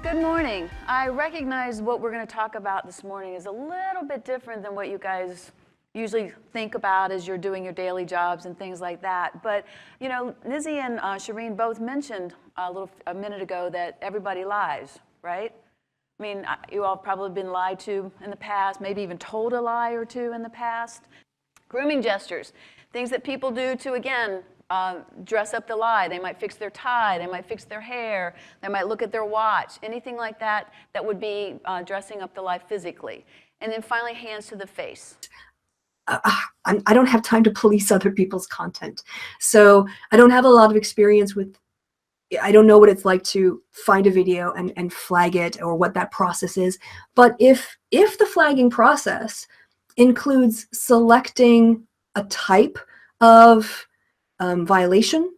Good morning. I recognize what we're going to talk about this morning is a little bit different than what you guys usually think about as you're doing your daily jobs and things like that. But, you know, Nizzy and Shireen both mentioned a minute ago that everybody lies, right? I mean, you all have probably been lied to in the past, maybe even told a lie or two in the past. Grooming gestures, things that people do to, again, dress up the lie. They might fix their tie, they might fix their hair, they might look at their watch, anything like that that would be dressing up the lie physically. And then finally, hands to the face. I don't have time to police other people's content. So I don't have a lot of experience with, I don't know what it's like to find a video and flag it or what that process is. But if the flagging process includes selecting a type of violation,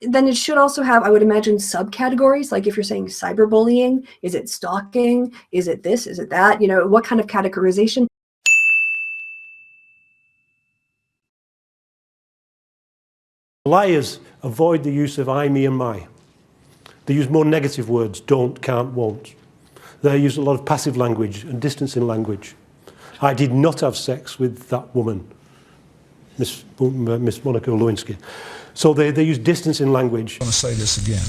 then it should also have, I would imagine, subcategories. Like if you're saying cyberbullying, is it stalking? Is it this? Is it that? You know, what kind of categorization? Liars avoid the use of I, me, and my. They use more negative words, don't, can't, won't. They use a lot of passive language and distancing language. I did not have sex with that woman, Miss Monica Lewinsky. So they use distancing language. I'm going to say this again.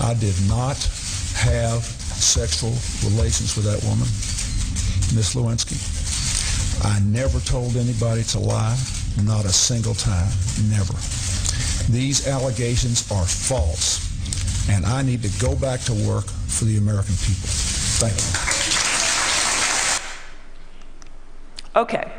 I did not have sexual relations with that woman, Miss Lewinsky. I never told anybody to lie, not a single time, never. These allegations are false, and I need to go back to work for the American people. Thank you. Okay,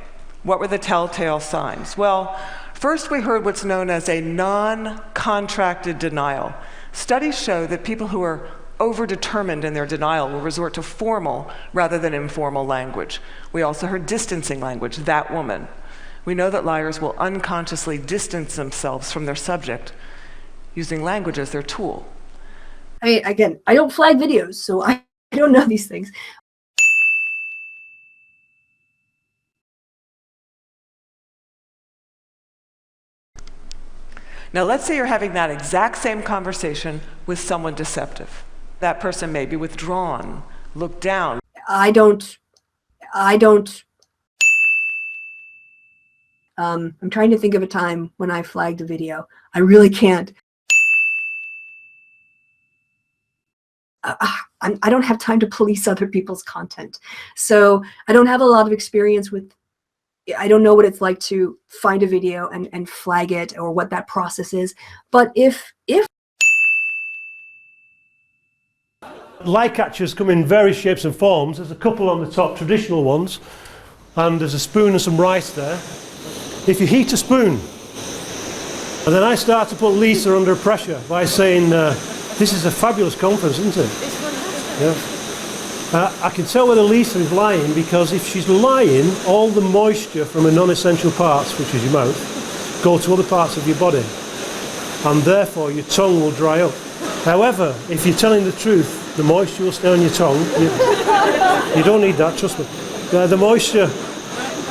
what were the telltale signs? Well, first we heard what's known as a non-contracted denial. Studies show that people who are overdetermined in their denial will resort to formal rather than informal language. We also heard distancing language, that woman. We know that liars will unconsciously distance themselves from their subject using language as their tool. I mean, again, I don't flag videos, so I don't know these things. Now let's say you're having that exact same conversation with someone deceptive. That person may be withdrawn, look down. I'm trying to think of a time when I flagged a video. I really can't. I don't have time to police other people's content. So I don't have a lot of experience with, I don't know what it's like to find a video and flag it or what that process is. But if Lie catchers come in various shapes and forms. There's a couple on the top, traditional ones, and there's a spoon and some rice there. If you heat a spoon, and then I start to put Lisa under pressure by saying, this is a fabulous conference, isn't it? Yeah. I can tell whether Lisa is lying because if she's lying, all the moisture from her non-essential parts, which is your mouth, go to other parts of your body, and therefore your tongue will dry up. However, if you're telling the truth, the moisture will stay on your tongue. You don't need that, trust me. The moisture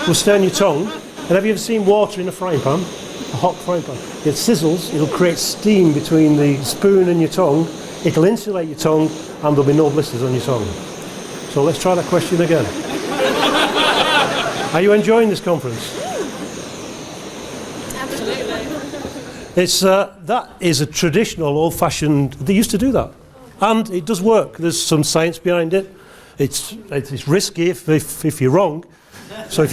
will stay on your tongue. And have you ever seen water in a frying pan? A hot frying pan. It sizzles, it'll create steam between the spoon and your tongue. It'll insulate your tongue, and there'll be no blisters on your tongue. So let's try that question again. Are you enjoying this conference? That is a traditional, old-fashioned. They used to do that, and it does work. There's some science behind it. It's risky if you're wrong. So if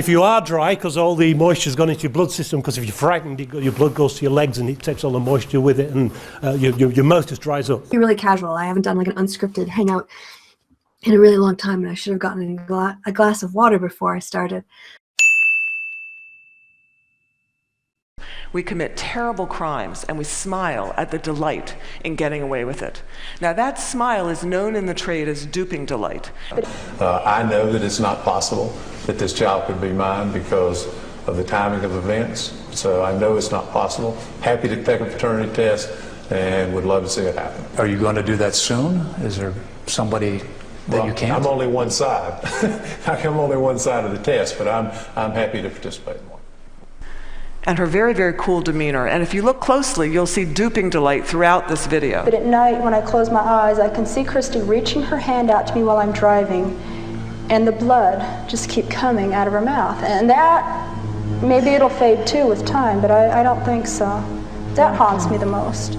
you are dry, because all the moisture's gone into your blood system, because if you're frightened, your blood goes to your legs and it takes all the moisture with it, and your mouth just dries up. Be really casual. I haven't done like an unscripted hangout in a really long time, and I should have gotten a glass of water before I started. We commit terrible crimes and we smile at the delight in getting away with it. Now that smile is known in the trade as duping delight. I know that it's not possible that this child could be mine because of the timing of events, so I know it's not possible. Happy to take a paternity test and would love to see it happen. Are you going to do that soon? Is there somebody that you can't? I'm only one side. I'm only one side of the test, but I'm happy to participate in one. and her very, very cool demeanor. And if you look closely, you'll see duping delight throughout this video. But at night, when I close my eyes, I can see KRISTI reaching her hand out to me while I'm driving, and the blood just keep coming out of her mouth. And that, maybe it'll fade too with time, but I don't think so. That haunts me the most.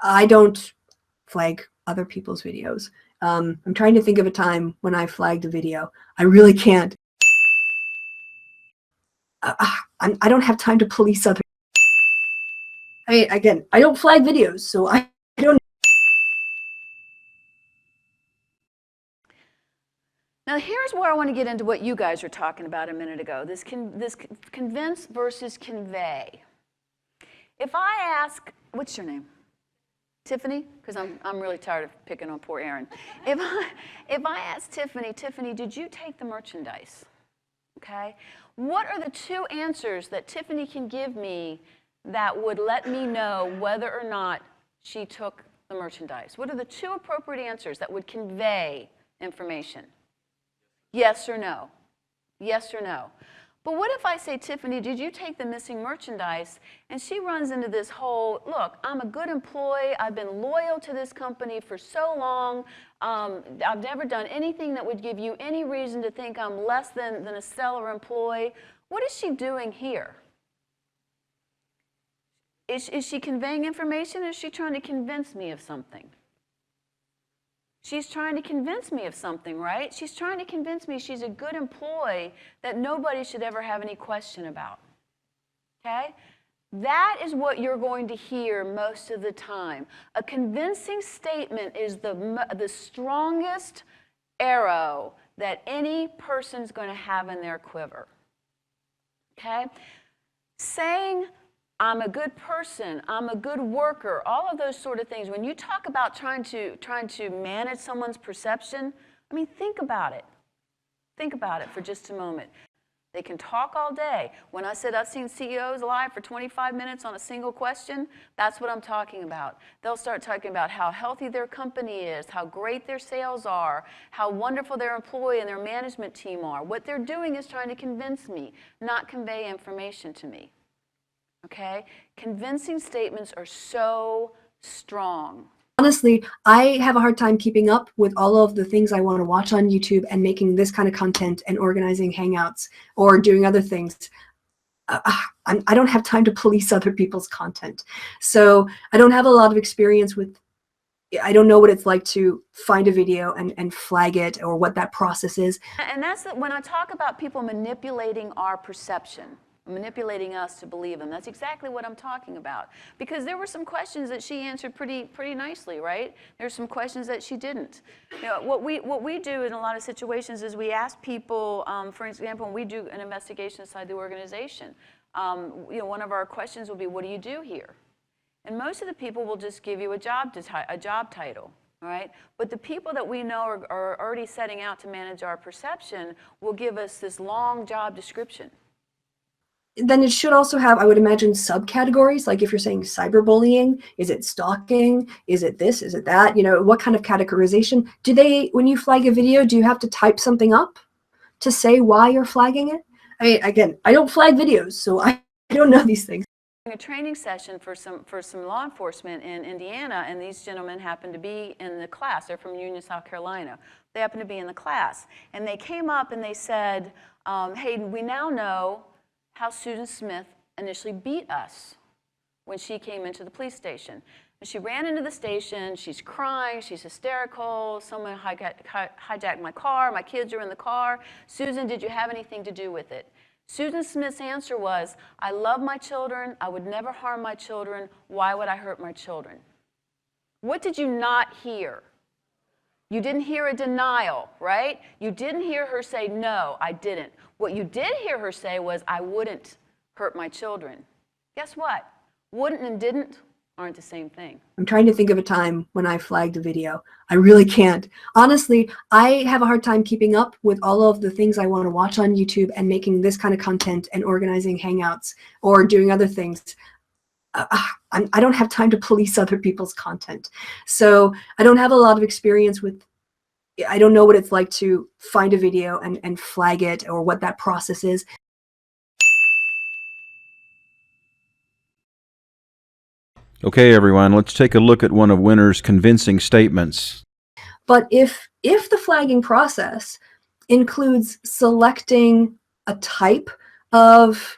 I don't flag other people's videos. I'm trying to think of a time when I flagged a video. I really can't. I don't have time to police other. Again, I don't flag videos, so I don't. Now here's where I want to get into what you guys were talking about a minute ago, this convince versus convey. If I ask, what's your name? Tiffany? Because I'm really tired of picking on poor Erin. If I ask Tiffany, did you take the merchandise? Okay? What are the two answers that Tiffany can give me that would let me know whether or not she took the merchandise? What are the two appropriate answers that would convey information? Yes or no? Yes or no? But what if I say, Tiffany, did you take the missing merchandise? And she runs into this whole, look, I'm a good employee. I've been loyal to this company for so long. I've never done anything that would give you any reason to think I'm less than a stellar employee. What is she doing here? Is she conveying information, or is she trying to convince me of something? She's trying to convince me of something, right? She's trying to convince me she's a good employee that nobody should ever have any question about. Okay? That is what you're going to hear most of the time. A convincing statement is the strongest arrow that any person's going to have in their quiver. Okay? Saying, I'm a good person, I'm a good worker, all of those sort of things. When you talk about trying to manage someone's perception, I mean, think about it. Think about it for just a moment. They can talk all day. When I said I've seen CEOs live for 25 minutes on a single question, that's what I'm talking about. They'll start talking about how healthy their company is, how great their sales are, how wonderful their employee and their management team are. What they're doing is trying to convince me, not convey information to me. Okay? Convincing statements are so strong. Honestly, I have a hard time keeping up with all of the things I want to watch on YouTube and making this kind of content and organizing hangouts or doing other things. I don't have time to police other people's content. So I don't have a lot of experience with, I don't know what it's like to find a video and flag it or what that process is. And that's when I talk about people manipulating our perception, manipulating us to believe them. That's exactly what I'm talking about. Because there were some questions that she answered pretty nicely, right? There's some questions that she didn't. You know, what we do in a lot of situations is we ask people, for example, when we do an investigation inside the organization, you know, one of our questions will be, what do you do here? And most of the people will just give you a job title. All right? But the people that we know are already setting out to manage our perception will give us this long job description. Then it should also have, I would imagine, subcategories. Like if you're saying cyberbullying, is it stalking? Is it this? Is it that? You know, what kind of categorization? Do they, when you flag a video, do you have to type something up to say why you're flagging it? I mean, again, I don't flag videos, so I don't know these things. A training session for some law enforcement in Indiana, and these gentlemen happened to be in the class. They're from Union, South Carolina. They happened to be in the class, and they came up and they said, hey, we now know how Susan Smith initially beat us when she came into the police station. And she ran into the station, she's crying, she's hysterical, someone hijacked my car, my kids are in the car. Susan, did you have anything to do with it? Susan Smith's answer was, I love my children, I would never harm my children, why would I hurt my children? What did you not hear? You didn't hear a denial, right? You didn't hear her say, no, I didn't. What you did hear her say was, I wouldn't hurt my children. Guess what? Wouldn't and didn't aren't the same thing. I'm trying to think of a time when I flagged a video. I really can't. Honestly, I have a hard time keeping up with all of the things I want to watch on YouTube and making this kind of content and organizing Hangouts or doing other things. I don't have time to police other people's content. So I don't have a lot of experience with, I don't know what it's like to find a video and flag it or what that process is. Okay, everyone, let's take a look at one of Winter's convincing statements. But if the flagging process includes selecting a type of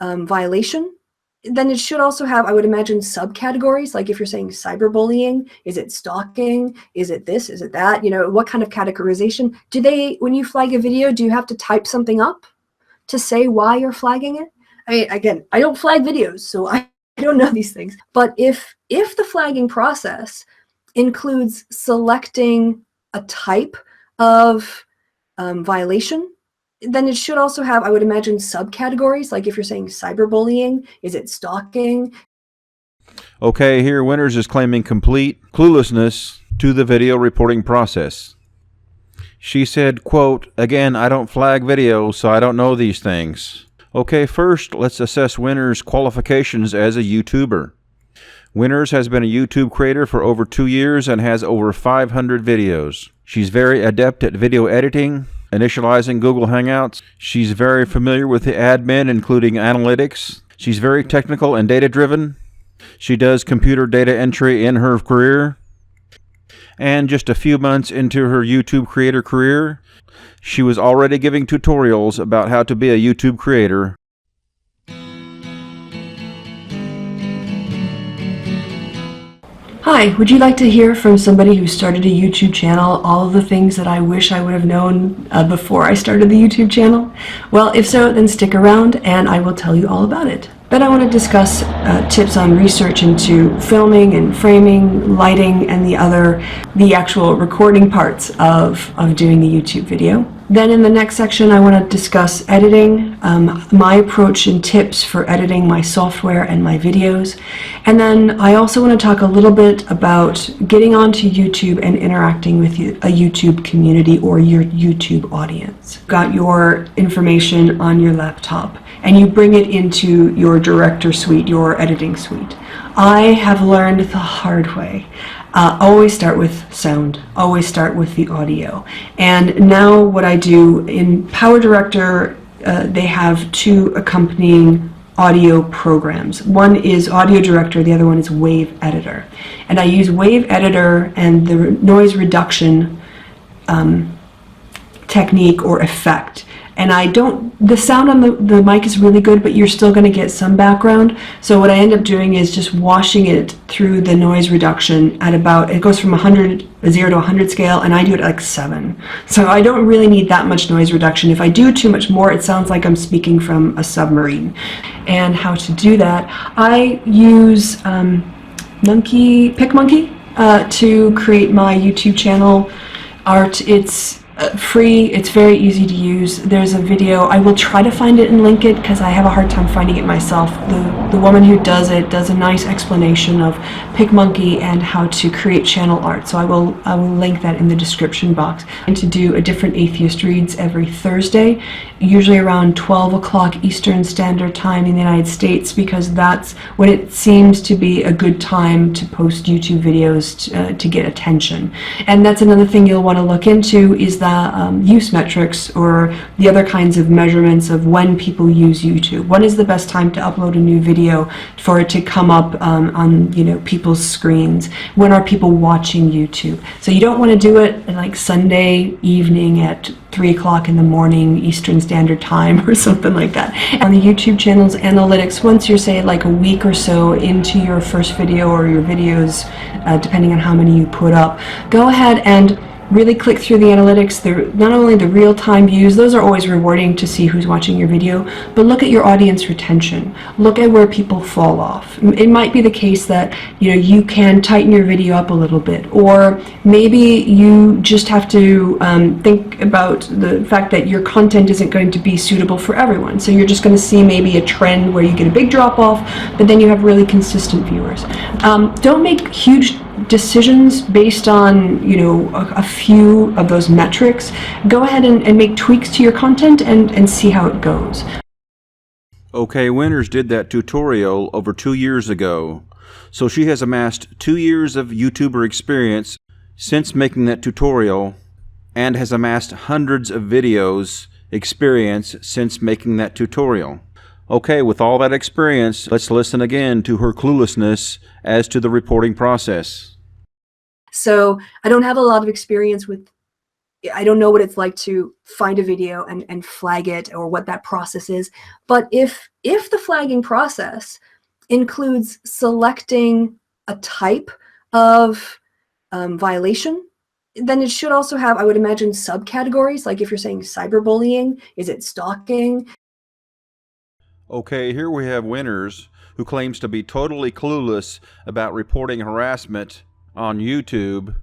violation, then it should also have, I would imagine, subcategories. Like if you're saying cyberbullying, is it stalking? Is it this? Is it that? You know, what kind of categorization? Do they, when you flag a video, do you have to type something up to say why you're flagging it? I mean, again, I don't flag videos, so I don't know these things. But if the flagging process includes selecting a type of violation, then it should also have, I would imagine, subcategories. Like if you're saying cyberbullying, is it stalking? Okay, here Winters is claiming complete cluelessness to the video reporting process. She said, quote, "Again, I don't flag videos, so I don't know these things." Okay, first, let's assess Winters' qualifications as a YouTuber. Winters has been a YouTube creator for over 2 years and has over 500 videos. She's very adept at video editing, initializing Google Hangouts. She's very familiar with the admin, including analytics. She's very technical and data-driven. She does computer data entry in her career. And just a few months into her YouTube creator career, she was already giving tutorials about how to be a YouTube creator. Hi, would you like to hear from somebody who started a YouTube channel all of the things that I wish I would have known before I started the YouTube channel? Well, if so, then stick around and I will tell you all about it. Then I want to discuss tips on research into filming and framing, lighting, and the actual recording parts of doing the YouTube video. Then in the next section, I want to discuss editing, my approach and tips for editing my software and my videos. And then I also want to talk a little bit about getting onto YouTube and interacting with a YouTube community or your YouTube audience. Got your information on your laptop and you bring it into your director suite, your editing suite. I have learned the hard way. Always start with sound, always start with the audio. And now what I do in Power Director, they have 2 accompanying audio programs. One is Audio Director, the other one is Wave Editor. And I use Wave Editor and the noise reduction technique or effect. And the sound on the mic is really good, but you're still going to get some background. So what I end up doing is just washing it through the noise reduction at about, it goes from 0 to 100 scale, and I do it at like 7. So I don't really need that much noise reduction. If I do too much more, it sounds like I'm speaking from a submarine. And how to do that, I use PicMonkey to create my YouTube channel art. It's free, it's very easy to use. There's a video, I will try to find it and link it because I have a hard time finding it myself. The woman who does it does a nice explanation of PicMonkey and how to create channel art. So I will link that in the description box. And to do a different Atheist Reads every Thursday, usually around 12 o'clock Eastern Standard Time in the United States, because that's when it seems to be a good time to post YouTube videos to get attention. And that's another thing you'll want to look into, is the use metrics or the other kinds of measurements of when people use YouTube. When is the best time to upload a new video for it to come up on people's screens? When are people watching YouTube? So you don't want to do it like Sunday evening at 3 o'clock in the morning Eastern Standard Time or something like that. On the YouTube channel's analytics, once you're say like a week or so into your first video or your videos, depending on how many you put up, go ahead and really click through the analytics, not only the real-time views, those are always rewarding to see who's watching your video, but look at your audience retention. Look at where people fall off. It might be the case that you can tighten your video up a little bit, or maybe you just have to think about the fact that your content isn't going to be suitable for everyone. So you're just going to see maybe a trend where you get a big drop off, but then you have really consistent viewers. Don't make huge decisions based on a few of those metrics. Go ahead and make tweaks to your content and see how it goes. Okay, Winters did that tutorial over 2 years ago, so she has amassed 2 years of YouTuber experience since making that tutorial, and has amassed hundreds of videos experience since making that tutorial. Okay, with all that experience, let's listen again to her cluelessness as to the reporting process. So I don't have a lot of experience with, I don't know what it's like to find a video and flag it, or what that process is. But if the flagging process includes selecting a type of violation, then it should also have, I would imagine, subcategories. Like if you're saying cyberbullying, is it stalking? Okay, here we have Winters, who claims to be totally clueless about reporting harassment on YouTube,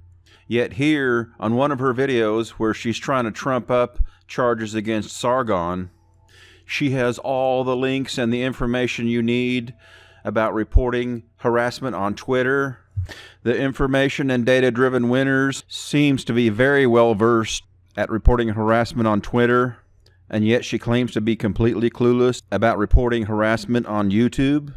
yet here on one of her videos where she's trying to trump up charges against Sargon, she has all the links and the information you need about reporting harassment on Twitter. The information and data-driven Winters seems to be very well versed at reporting harassment on Twitter, and yet she claims to be completely clueless about reporting harassment on YouTube.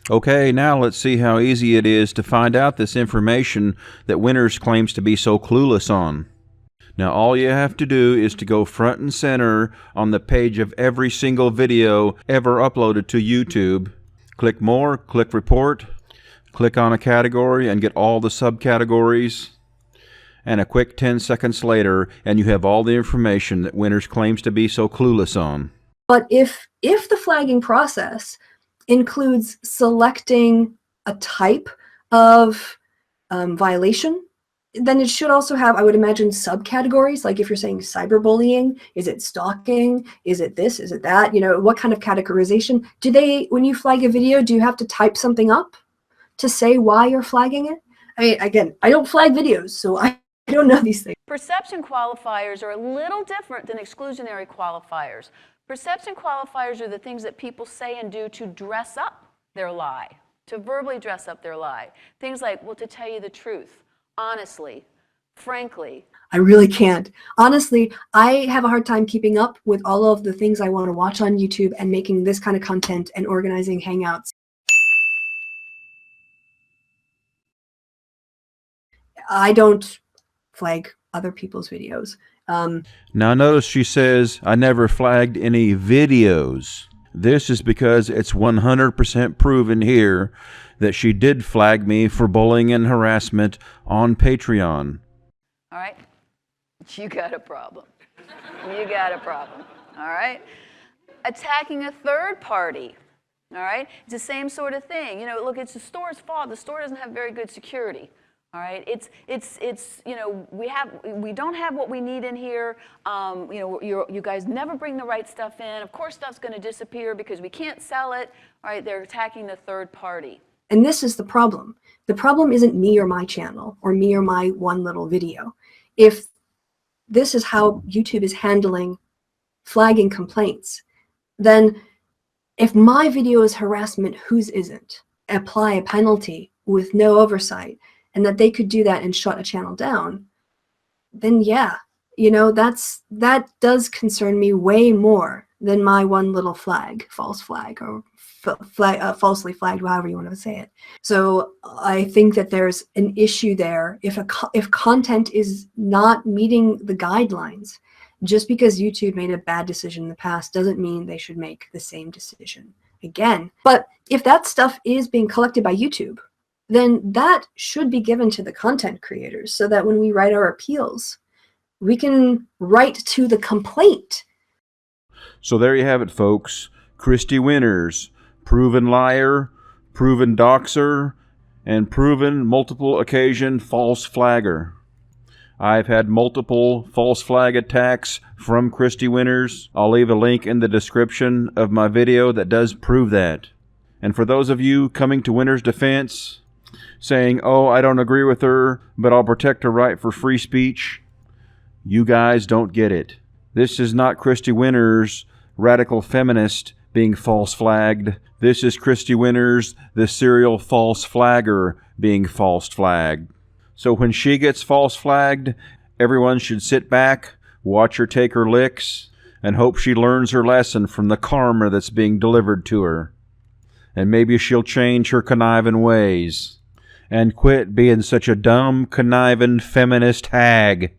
Okay, now let's see how easy it is to find out this information that Winters claims to be so clueless on. Now all you have to do is to go front and center on the page of every single video ever uploaded to YouTube. Click More, click Report, click on a category and get all the subcategories. And a quick 10 seconds later, and you have all the information that Winters claims to be so clueless on. But if the flagging process includes selecting a type of violation, then it should also have, I would imagine, subcategories. Like if you're saying cyberbullying, is it stalking? Is it this? Is it that? What kind of categorization? When you flag a video, do you have to type something up to say why you're flagging it? I mean, again, I don't flag videos, so I don't know these things. Perception qualifiers are a little different than exclusionary qualifiers. Perception qualifiers are the things that people say and do to dress up their lie, to verbally dress up their lie. Things like, well, to tell you the truth, honestly, frankly. I really can't. Honestly, I have a hard time keeping up with all of the things I want to watch on YouTube and making this kind of content and organizing Hangouts. I don't flag other people's videos. Now notice she says, I never flagged any videos. This is because it's 100% proven here that she did flag me for bullying and harassment on Patreon. All right? You got a problem. You got a problem. All right? Attacking a third party. All right? It's the same sort of thing. Look, it's the store's fault. The store doesn't have very good security. All right, we don't have what we need in here. You guys never bring the right stuff in. Of course, stuff's going to disappear because we can't sell it. All right, they're attacking the third party. And this is the problem. The problem isn't me or my channel or me or my one little video. If this is how YouTube is handling flagging complaints, then if my video is harassment, whose isn't? Apply a penalty with no oversight, and that they could do that and shut a channel down, then yeah, that does concern me way more than my one little flag, false flag, or falsely flagged, however you want to say it. So I think that there's an issue there. If content is not meeting the guidelines, just because YouTube made a bad decision in the past doesn't mean they should make the same decision again. But if that stuff is being collected by YouTube, then that should be given to the content creators so that when we write our appeals, we can write to the complaint. So there you have it, folks. KRISTI Winters, proven liar, proven doxer, and proven multiple occasion false flagger. I've had multiple false flag attacks from KRISTI Winters. I'll leave a link in the description of my video that does prove that. And for those of you coming to Winters' defense, saying, oh, I don't agree with her, but I'll protect her right for free speech, you guys don't get it. This is not KRISTI Winters, radical feminist, being false flagged. This is KRISTI Winters, the serial false flagger, being false flagged. So when she gets false flagged, everyone should sit back, watch her take her licks, and hope she learns her lesson from the karma that's being delivered to her. And maybe she'll change her conniving ways and quit being such a dumb, conniving feminist hag